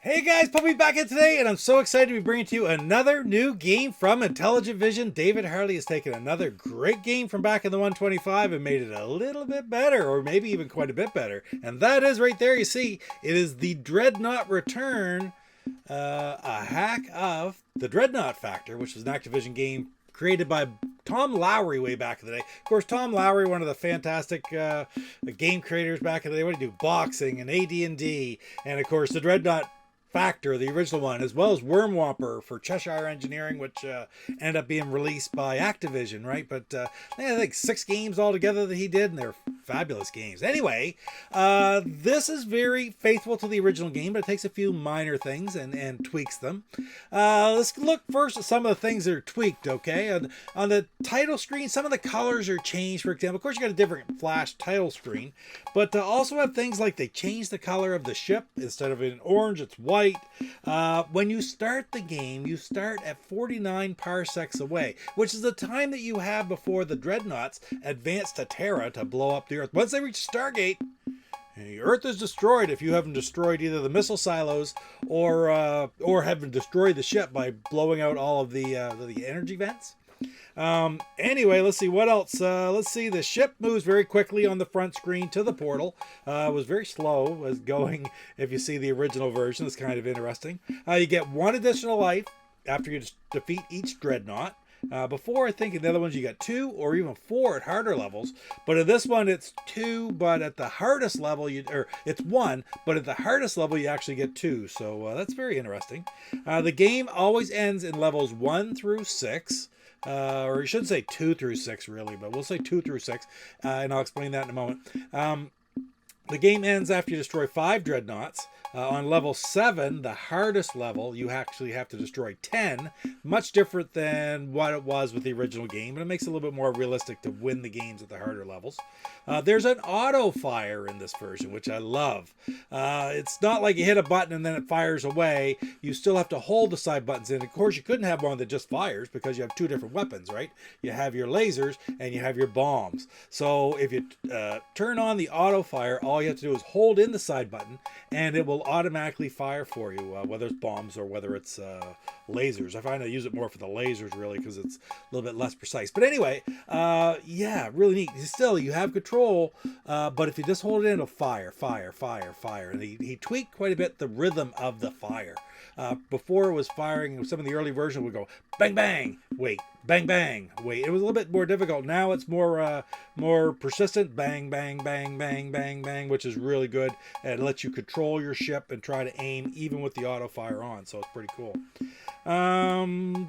Hey guys, Puppy back in today, and I'm so excited to be bringing to you another new game from Intellivision. David Harley has taken another great game from back in the 125 and made it a little bit better, or maybe even quite a bit better. And that is right there, you see, it is the Dreadnaught Return, a hack of the Dreadnaught Factor, which was an Activision game created by Tom Loughry way back in the day. Of course, Tom Loughry, one of the fantastic game creators back in the day. What did he do? Boxing and AD&D, and of course the Dreadnaught Factor, the original one, as well as Wormwhopper for Cheshire Engineering, which ended up being released by Activision, right? But I think 6 games altogether that he did, and they're fabulous games. Anyway, this is very faithful to the original game, but it takes a few minor things and tweaks them. Let's look first at some of the things that are tweaked, okay? On the title screen, some of the colors are changed, for example. Of course, you got a different flash title screen, but also have things like they changed the color of the ship. Instead of in orange, it's white. When you start the game, you start at 49 parsecs away, which is the time that you have before the Dreadnoughts advance to Terra to blow up the Earth. Once they reach Stargate, the Earth is destroyed if you haven't destroyed either the missile silos or haven't destroyed the ship by blowing out all of the energy vents. Anyway, let's see what else. Let's see, the ship moves very quickly on the front screen to the portal. It was very slow as going. If you see the original version, it's kind of interesting. You get 1 additional life after you defeat each Dreadnought. Before, I think in the other ones you got 2 or even 4 at harder levels, but in this one it's 2, but at the hardest level it's 1, but at the hardest level you actually get 2. So that's very interesting. The game always ends in levels 1 through 6. Or you should say 2 through 6 really, but we'll say 2 through 6, and I'll explain that in a moment. The game ends after you destroy 5 Dreadnoughts. On level 7, the hardest level, you actually have to destroy 10. Much different than what it was with the original game, and it makes it a little bit more realistic to win the games at the harder levels. There's an auto fire in this version, which I love. It's not like you hit a button and then it fires away. You still have to hold the side buttons in. Of course, you couldn't have one that just fires because you have 2 different weapons, right? You have your lasers and you have your bombs. So if you turn on the auto fire, all you have to do is hold in the side button and it will automatically fire for you, whether it's bombs or whether it's lasers. I find I use it more for the lasers really because it's a little bit less precise. But anyway, yeah, really neat. Still, you have control, but if you just hold it in, it'll fire. And he tweaked quite a bit the rhythm of the fire. Before it was firing, some of the early version would go bang bang, wait, bang bang, wait. It was a little bit more difficult. Now it's more persistent, bang bang bang bang bang bang, which is really good and it lets you control your ship and try to aim even with the auto fire on. So it's pretty cool. The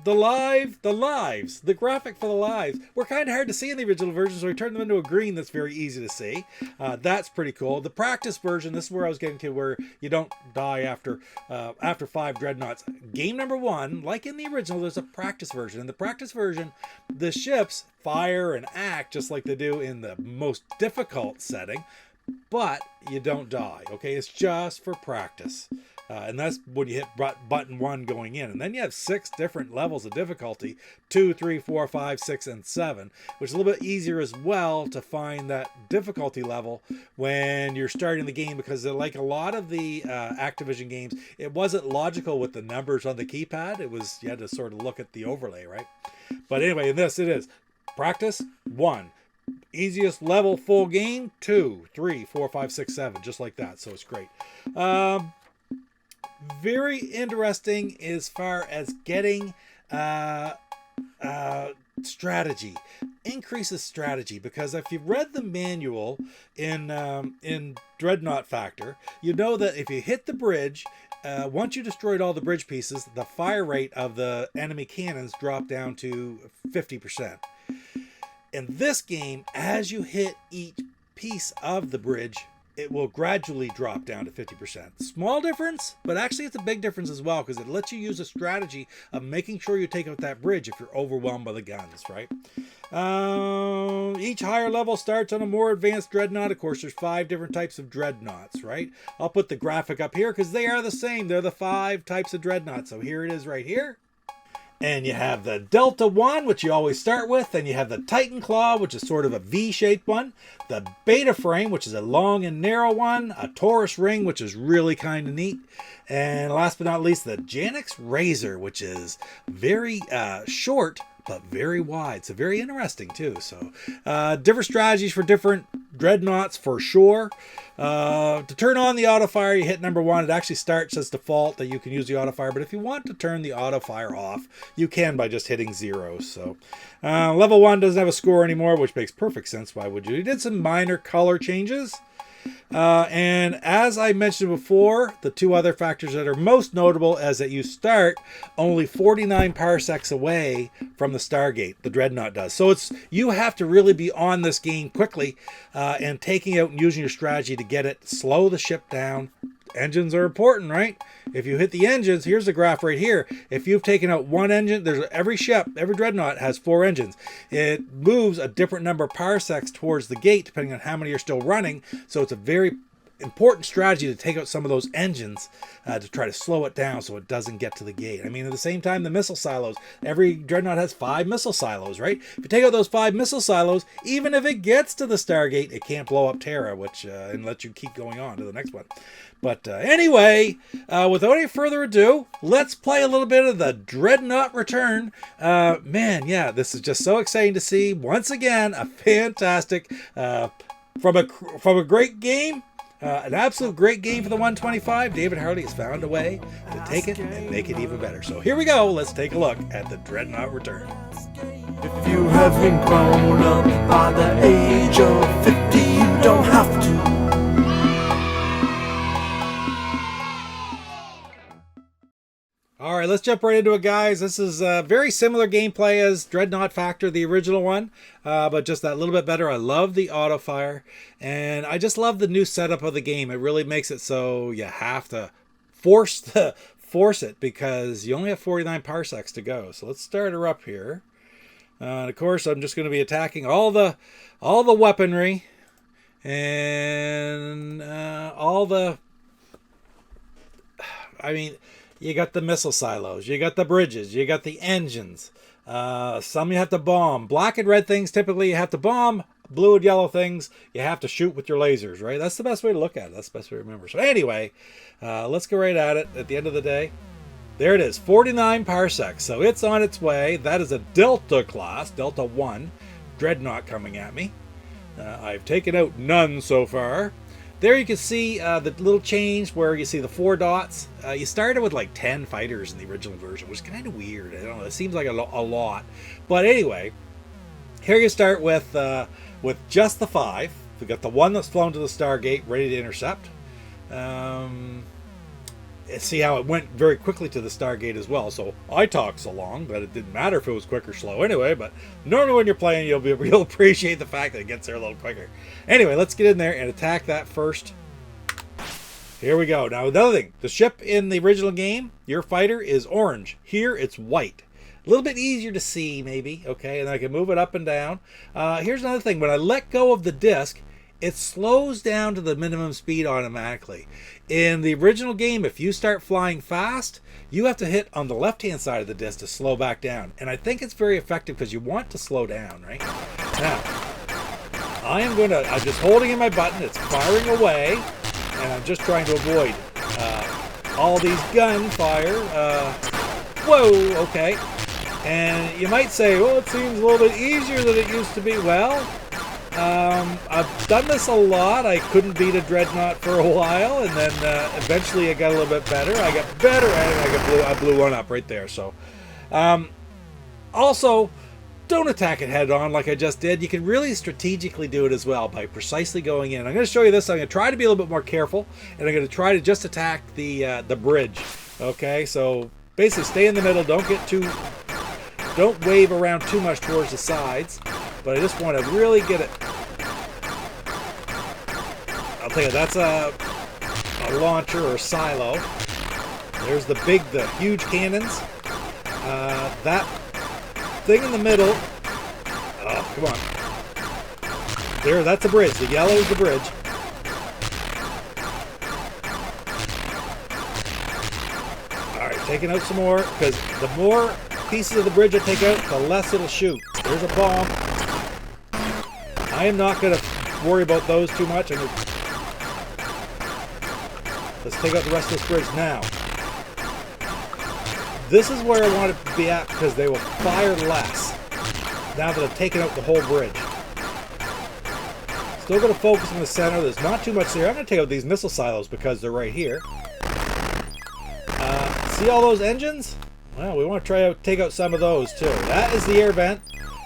graphic for the lives were kind of hard to see in the original version, so we turned them into a green that's very easy to see. That's pretty cool. The practice version, this is where I was getting to, where you don't die after 5 Dreadnoughts. Game number 1, like in the original, there's a practice version. In the practice version, the ships fire and act just like they do in the most difficult setting, but you don't die, okay? It's just for practice. And that's when you hit button 1 going in. And then you have 6 different levels of difficulty, 2, 3, 4, 5, 6, and 7, which is a little bit easier as well to find that difficulty level when you're starting the game, because like a lot of the Activision games, it wasn't logical with the numbers on the keypad. It was, you had to sort of look at the overlay, right? But anyway, in this, it is practice 1. Easiest level full game 2, 3, 4, 5, 6, 7, just like that. So it's great. Very interesting as far as getting strategy, increases strategy, because if you've read the manual in Dreadnaught Factor, you know that if you hit the bridge, once you destroyed all the bridge pieces, the fire rate of the enemy cannons dropped down to 50%. In this game, as you hit each piece of the bridge, it will gradually drop down to 50%. Small difference, but actually it's a big difference as well, because it lets you use a strategy of making sure you take out that bridge if you're overwhelmed by the guns, right? Each higher level starts on a more advanced Dreadnought. Of course, there's 5 different types of Dreadnoughts, right? I'll put the graphic up here because they are the same. They're the 5 types of Dreadnoughts. So here it is right here. And you have the Delta one, which you always start with. Then you have the Titan Claw, which is sort of a V-shaped one. The Beta Frame, which is a long and narrow one. A Taurus Ring, which is really kind of neat. And last but not least, the Janix Razor, which is very short, but very wide. So very interesting too. So different strategies for different dreadnoughts for sure. To turn on the auto fire, you hit number 1. It actually starts as default that you can use the auto fire, but if you want to turn the auto fire off, you can by just hitting 0. So level 1 doesn't have a score anymore, which makes perfect sense. Why would you? You did some minor color changes. And as I mentioned before, the 2 other factors that are most notable is that you start only 49 parsecs away from the Stargate, the Dreadnought does. So you have to really be on this game quickly and taking out and using your strategy to get it, slow the ship down. Engines are important, right? If you hit the engines, here's the graph right here. If you've taken out 1 engine, every ship, every dreadnought has 4 engines. It moves a different number of parsecs towards the gate, depending on how many are still running. So it's a very important strategy to take out some of those engines to try to slow it down so it doesn't get to the gate. I mean, at the same time, the missile silos, every dreadnought has 5 missile silos, right? If you take out those 5 missile silos, even if it gets to the Stargate, it can't blow up Terra, which and let you keep going on to the next one. But anyway, without any further ado, let's play a little bit of the Dreadnaught Return. Man, yeah, this is just so exciting to see. Once again, a fantastic, from a great game, an absolute great game for the 125. David Harley has found a way to take it and make it even better. So here we go. Let's take a look at the Dreadnaught Return. If you haven't grown up by the age of 50, you don't have to. All right, let's jump right into it, guys. This is very similar gameplay as Dreadnaught Factor, the original one, but just that little bit better. I love the auto fire, and I just love the new setup of the game. It really makes it so you have to force it because you only have 49 parsecs to go. So let's start her up here. And of course, I'm just going to be attacking all the weaponry and you got the missile silos, you got the bridges, you got the engines. Some you have to bomb. Black and red things, typically you have to bomb. Blue and yellow things, you have to shoot with your lasers, right? That's the best way to look at it. That's the best way to remember. So anyway, let's go right at it at the end of the day. There it is, 49 parsecs. So it's on its way. That is a Delta class, Delta 1, Dreadnought coming at me. I've taken out none so far. There you can see the little change where you see the 4 dots. You started with like 10 fighters in the original version, which is kind of weird. I don't know. It seems like a lot. But anyway, here you start with just the 5. We've got the 1 that's flown to the Stargate, ready to intercept. See how it went very quickly to the Stargate as well. So I talked so long, but it didn't matter if it was quick or slow anyway. But normally when you're playing, you'll appreciate the fact that it gets there a little quicker. Anyway, let's get in there and attack that first. Here we go. Now another thing, the ship in the original game, your fighter is orange. Here it's white. A little bit easier to see maybe. Okay, and I can move it up and down. Here's another thing. When I let go of the disc, it slows down to the minimum speed automatically. In the original game, if you start flying fast, you have to hit on the left-hand side of the disc to slow back down. And I think it's very effective because you want to slow down, right? Now, I'm just holding in my button. It's firing away, and I'm just trying to avoid all these gunfire. Whoa, okay. And you might say, well, it seems a little bit easier than it used to be. Well, I've done this a lot. I couldn't beat a Dreadnought for a while, and then eventually I got a little bit better. I got better at it. I blew one up right there. So, also, don't attack it head on like I just did. You can really strategically do it as well by precisely going in. I'm going to show you this. I'm going to try to be a little bit more careful, and I'm going to try to just attack the bridge. Okay, so basically stay in the middle. Don't wave around too much towards the sides. But I just want to really get it. I'll tell you, that's a launcher or silo. There's the huge cannons. That thing in the middle. Oh, come on. There, that's the bridge. The yellow is the bridge. All right, taking out some more, because the more pieces of the bridge I take out, the less it'll shoot. There's a bomb. I am not going to worry about those too much. Let's take out the rest of this bridge now. This is where I want it to be at because they will fire less now that I've taken out the whole bridge. Still going to focus in the center. There's not too much there. I'm going to take out these missile silos because they're right here. See all those engines? Well, we want to try to take out some of those too. That is the air vent.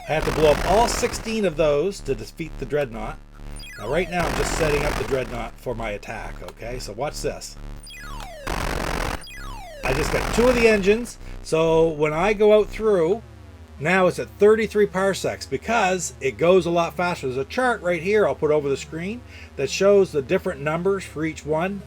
I have to blow up all 16 of those to defeat the Dreadnaught. Now right now I'm just setting up the Dreadnaught for my attack, okay? So watch this. I just got 2 of the engines, so when I go out through, now it's at 33 parsecs because it goes a lot faster. There's a chart right here I'll put over the screen that shows the different numbers for each one.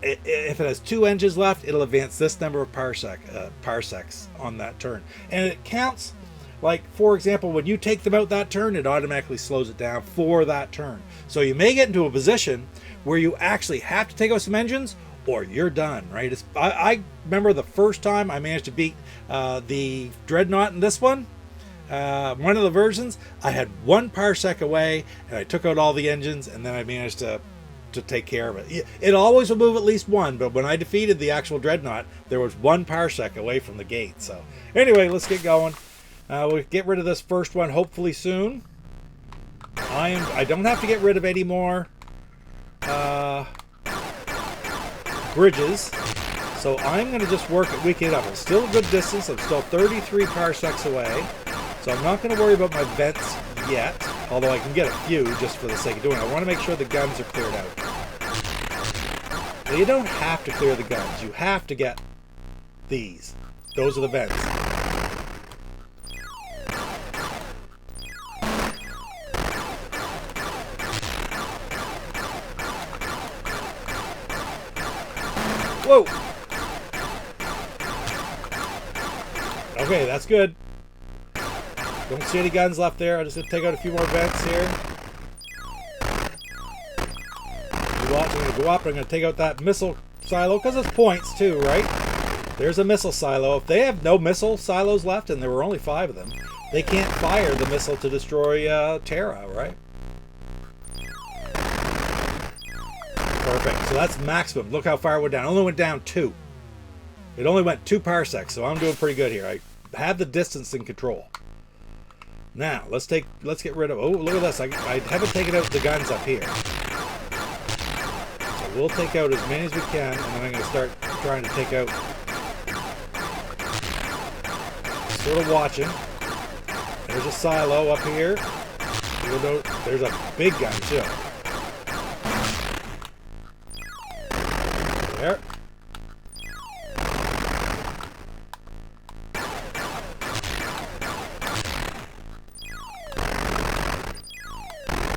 If it has 2 engines left, it'll advance this number of parsecs on that turn. And it counts, like, for example, when you take them out that turn, it automatically slows it down for that turn. So you may get into a position where you actually have to take out some engines or you're done, right? I remember the first time I managed to beat the Dreadnaught in this one, one of the versions, I had 1 parsec away and I took out all the engines and then I managed to take care of it. It always will move at least 1, but when I defeated the actual Dreadnaught, there was 1 parsec away from the gate. So anyway, let's get going. We'll get rid of this first one hopefully soon. I don't have to get rid of any more bridges, so I'm going to just work at weakening it up. It's still a good distance. I'm still 33 parsecs away, so I'm not going to worry about my vents yet, although I can get a few just for the sake of doing it. I want to make sure the guns are cleared out. Now, you don't have to clear the guns. You have to get these. Those are the vents. Whoa! Okay, that's good. Don't see any guns left there. I'm just going to take out a few more vents here. I'm going to go up. I'm going to take out that missile silo because it's points too, right? There's a missile silo. If they have no missile silos left, and there were only 5 of them, they can't fire the missile to destroy Terra, right? Perfect. So that's maximum. Look how far it went down. It only went down 2. It only went 2 parsecs, so I'm doing pretty good here. I have the distance in control. Now, let's get rid of... Oh, look at this. I haven't taken out the guns up here. So we'll take out as many as we can, and then I'm going to start trying to take out... Sort of watching. There's a silo up here. There's a big gun, too. There.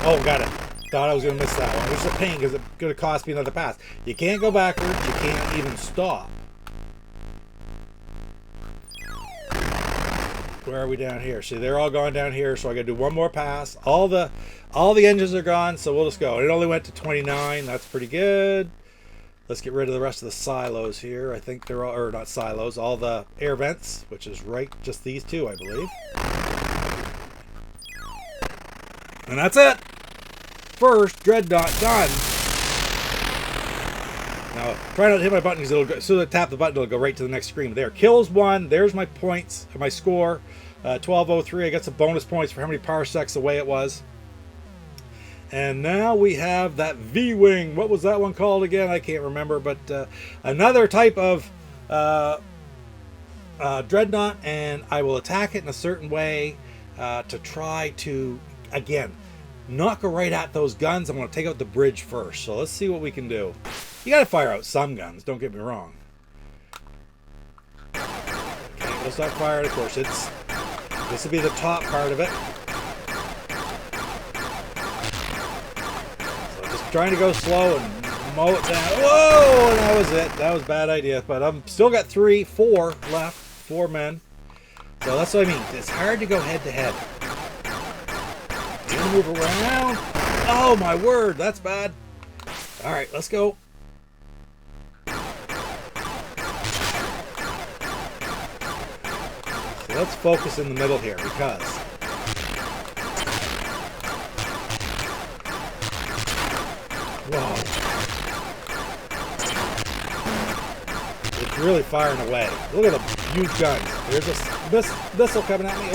Oh, got it. Thought I was going to miss that one. This is a pain because it's going to cost me another pass. You can't go backwards. You can't even stop. Where are we down here? See, they're all gone down here, so I got to do one more pass. All the engines are gone, so we'll just go. It only went to 29. That's pretty good. Let's get rid of the rest of the silos here. I think they're all, or not silos, all the air vents, which is right, just these 2, I believe. And that's it. First Dreadnaught done. Now, try not to hit my button because it'll go, as soon as I tap the button, it'll go right to the next screen. There, kills 1. There's my points, my score. 1203. I got some bonus points for how many parsecs away it was. And now we have that V-Wing. What was that one called again? I can't remember. But another type of Dreadnaught, and I will attack it in a certain way to try to, again, not go right at those guns. I'm going to take out the bridge first. So let's see what we can do. You got to fire out some guns. Don't get me wrong. Okay, we'll start firing. Of course, this will be the top part of it. Trying to go slow and mow it down. Whoa! And that was it. That was a bad idea. But I'm still got 4 left. 4 men. So that's what I mean. It's hard to go head to head. You move around. Oh my word, that's bad. All right, let's go. let's focus in the middle here because whoa, it's really firing away. Look at the huge guns. There's this missile coming at me.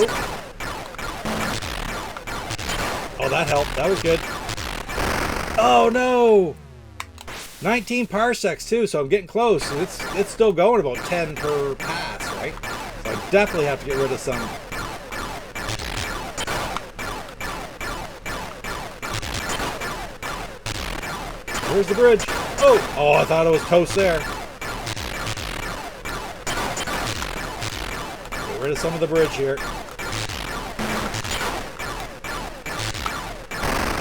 Oh, oh, that helped. That was good. Oh no! 19 parsecs too, so I'm getting close. It's still going about 10 per pass, right? So I definitely have to get rid of some. Where's the bridge? Oh! Oh, I thought it was toast there. Get rid of some of the bridge here.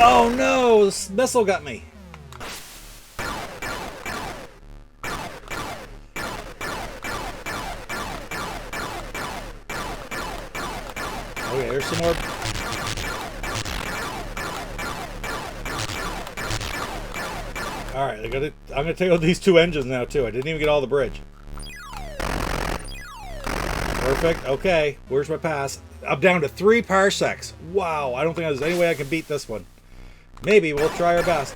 Oh no! This missile got me. Okay, there's some more. All right, I'm gonna take out these two engines now too. I didn't even get all the bridge. Perfect. Okay, where's my pass? I'm down to 3 parsecs. Wow, I don't think there's any way I can beat this one. Maybe we'll try our best.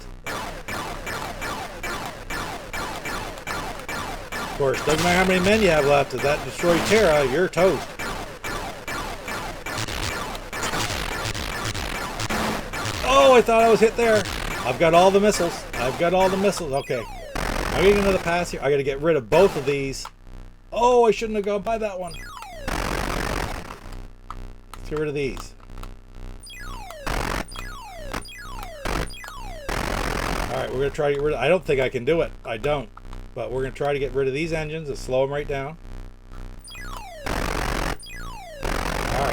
Of course, doesn't matter how many men you have left. If that destroys Terra, you're toast. Oh, I thought I was hit there. I've got all the missiles. I've got all the missiles. Okay. I'm getting another pass here. I got to get rid of both of these. Oh, I shouldn't have gone by that one. Let's get rid of these. Alright, we're going to try to get rid of... I don't think I can do it. I don't. But we're going to try to get rid of these engines and slow them right down. Alright,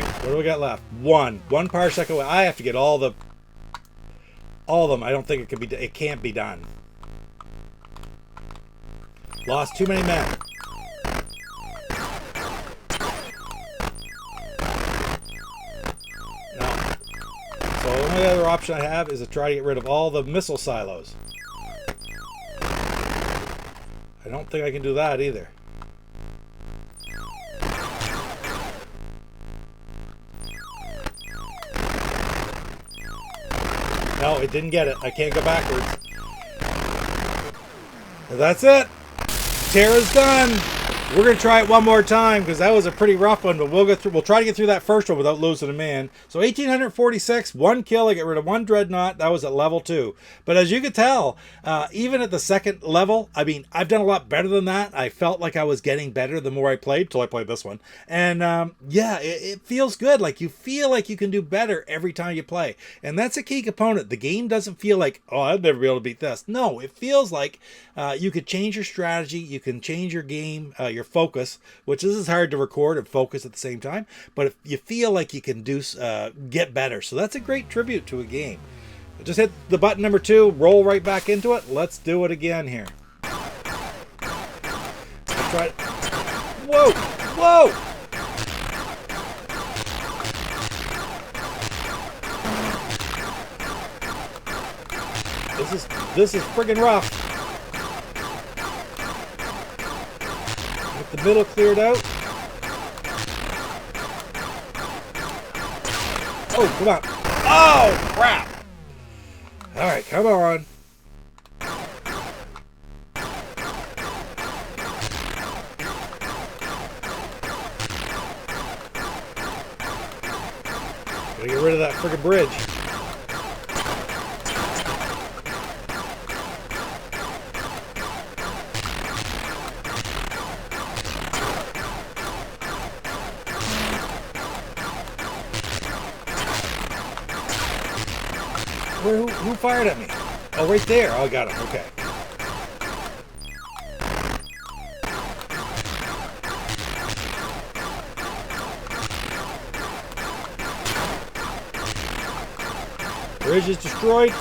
what do we got left? One parsec away. I have to get all of them. I don't think it can be. It can't be done. Lost too many men. No. So the only other option I have is to try to get rid of all the missile silos. I don't think I can do that either. No, it didn't get it. I can't go backwards. That's it. Terra's done. We're going to try it one more time because that was a pretty rough one, but we'll try to get through that first one without losing a man. So 1846, 1 kill. I get rid of 1 Dreadnaught. That was at level 2. But as you could tell, even at the second level, I mean, I've done a lot better than that. I felt like I was getting better the more I played, till I played this one. And yeah, it feels good. Like you feel like you can do better every time you play. And that's a key component. The game doesn't feel like, oh, I'd never be able to beat this. No, it feels like you could change your strategy. You can change your game, your focus, which is hard to record and focus at the same time, but if you feel like you can do get better, so that's a great tribute to a game. Just hit the button number 2, roll right back into it. Let's do it again here. Let's try it. Whoa, whoa! This is friggin' rough. The middle cleared out. Oh, come on. Oh, crap. All right, come on. Gotta get rid of that friggin' bridge. Who fired at me? Oh, right there. Oh, I got him. Okay. Bridge is destroyed.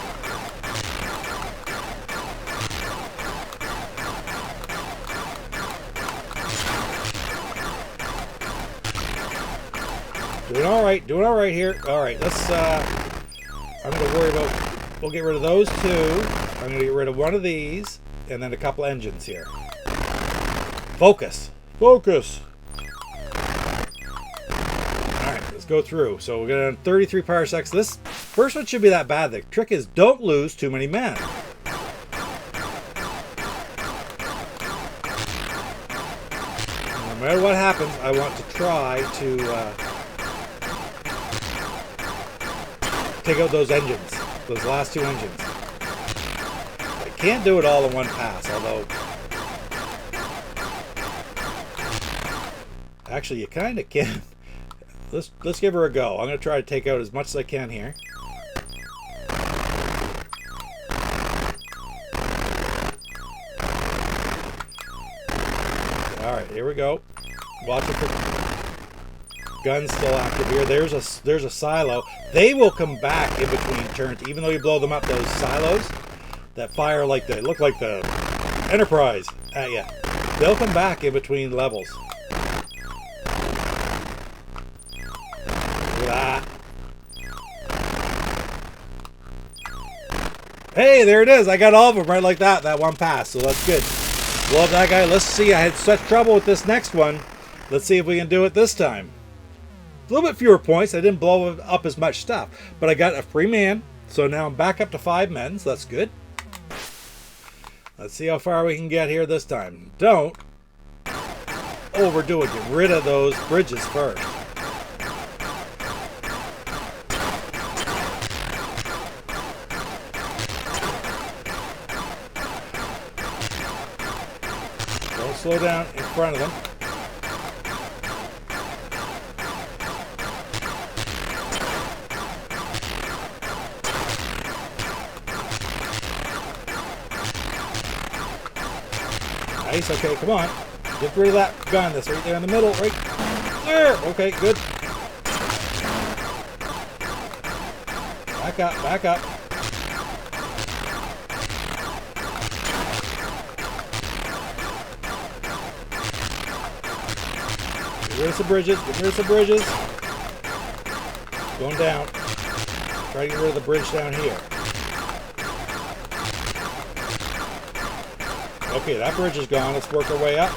Doing all right here. All right, let's, I'm going to worry about, we'll get rid of those 2. I'm going to get rid of one of these, and then a couple engines here. Focus. Focus. go through. So we're going to 33 parsecs. This first one should be that bad. The trick is don't lose too many men. No matter what happens, I want to try to take out those engines, those last two engines. I can't do it all in one pass, although actually you kind of can. Let's give her a go. I'm going to try to take out as much as I can here. All right, here we go. Watch it for guns still active here. There's a silo. They will come back in between turns, even though you blow them up. Those silos that fire like they look like the Enterprise at you. They'll come back in between levels. Hey, there it is. I got all of them right like that one pass, so that's good. Love that guy. Let's see. I had such trouble with this next one. Let's see if we can do it this time. A little bit fewer points. I didn't blow up as much stuff, but I got a free man, so now I'm back up to 5 men, so that's good. Let's see how far we can get here this time. Don't overdo it. Get rid of those bridges first. Slow down in front of them. Nice, okay, come on. Get rid of that gun that's right there in the middle, right there. Okay, good. Back up, back up. Get rid of some bridges, get rid of some bridges. Going down. Try to get rid of the bridge down here. Okay, that bridge is gone. Let's work our way up.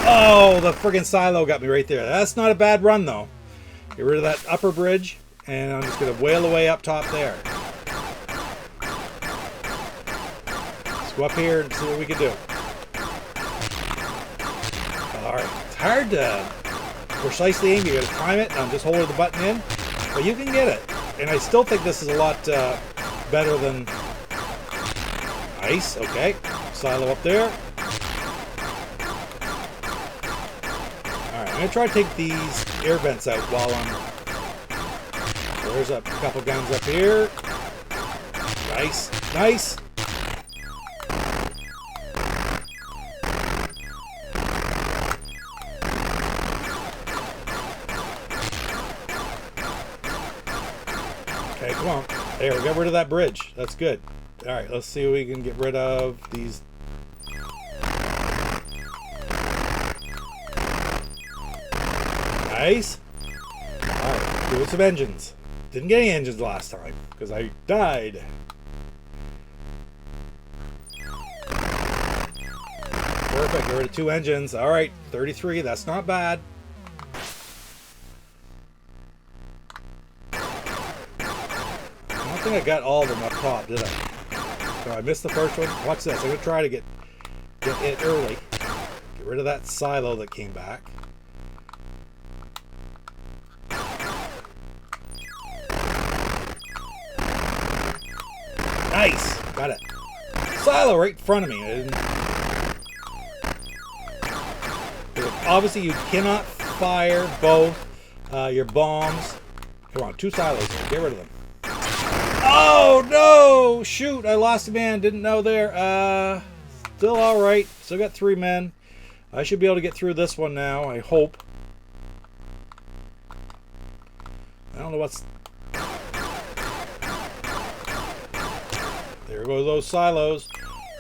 Oh, the friggin' silo got me right there. That's not a bad run, though. Get rid of that upper bridge, and I'm just going to whale away up top there. Let's go up here and see what we can do. Alright, it's hard to precisely aim. You got to time it. I'm just holding the button in, but you can get it. And I still think this is a lot better than... Nice, okay. Silo up there. Alright, I'm going to try to take these air vents out while I'm... There's a couple guns up here. Nice, nice. Okay, come on. There, we got rid of that bridge. That's good. Alright, let's see if we can get rid of these. Nice. Alright, doing some engines. Didn't get any engines last time because I died. Perfect, get rid of 2 engines. Alright, 33, that's not bad. I don't think I got all of them up top, did I? So I missed the first one. Watch this. I'm going to try to get it early. Get rid of that silo that came back. Nice! Got it. Silo right in front of me. Obviously, you cannot fire both your bombs. Come on, 2 silos here. Get rid of them. Oh no! Shoot, I lost a man. Didn't know there. Still alright. Still got 3 men. I should be able to get through this one now, I hope. I don't know what's... There goes those silos.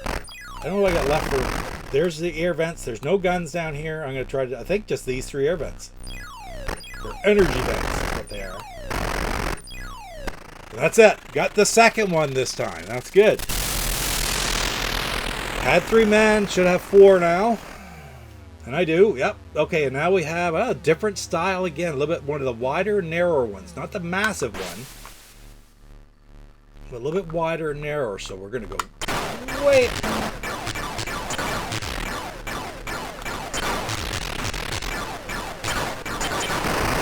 I don't know what I got left for... There's the air vents. There's no guns down here. I'm going to try to... I think just these 3 air vents. They're energy vents. That's what they are. That's it. Got the second one this time. That's good. Had 3 men. Should have 4 now. And I do, yep. Okay, and now we have a different style again. A little bit one of the wider, narrower ones. Not the massive one. But a little bit wider and narrower. So we're going to go way...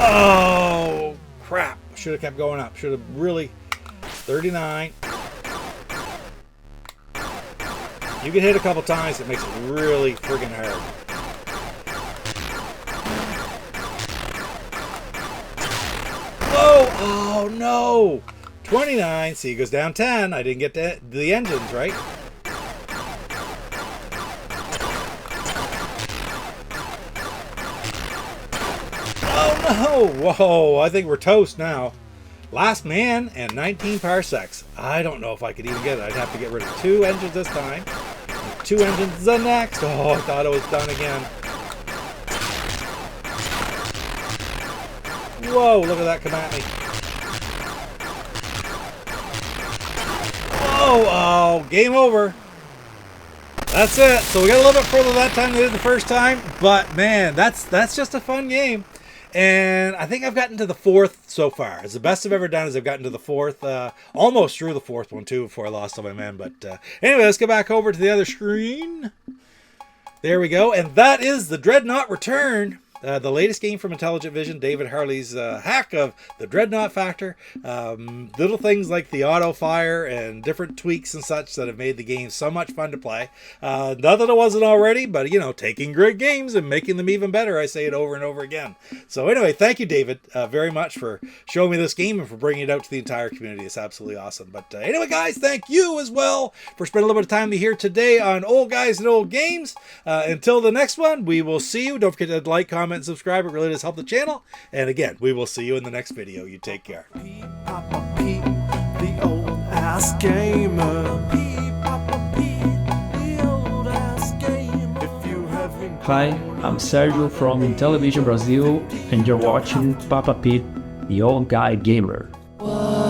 Oh, crap. Should have kept going up. Should have really... 39. You get hit a couple times, it makes it really friggin' hard. Whoa! Oh, no! 29. See, it goes down 10. I didn't get to the engines, right? Oh, no! Whoa, I think we're toast now. Last man and 19 parsecs. I don't know if I could even get it. I'd have to get rid of 2 engines this time. 2 engines the next. Oh, I thought it was done again. Whoa, look at that come at me. Whoa, oh, game over. That's it. So we got a little bit further that time than we did the first time. But man, that's just a fun game. And I think I've gotten to the 4th so far. It's the best I've ever done is I've gotten to the 4th. Almost through the 4th one too before I lost all my men. But anyway, let's go back over to the other screen. There we go. And that is the Dreadnaught Return. The latest game from Intelligentvision, David Harley's hack of the Dreadnaught Factor. Little things like the auto fire and different tweaks and such that have made the game so much fun to play. Not that it wasn't already, but you know, taking great games and making them even better. I say it over and over again. So anyway, thank you, David, very much for showing me this game and for bringing it out to the entire community. It's absolutely awesome. But anyway, guys, thank you as well for spending a little bit of time here today on Old Guys and Old Games. Until the next one, we will see you. Don't forget to like, comment, and subscribe. It really does help the channel. And again, we will see you in the next video. You take care. Pete, Papa Pete, the old ass gamer. Pete, Papa Pete, the old ass gamer. If you haven't... Hi, I'm Sergio from Intellivision Brazil, and you're watching Papa Pete, the old guy gamer. What?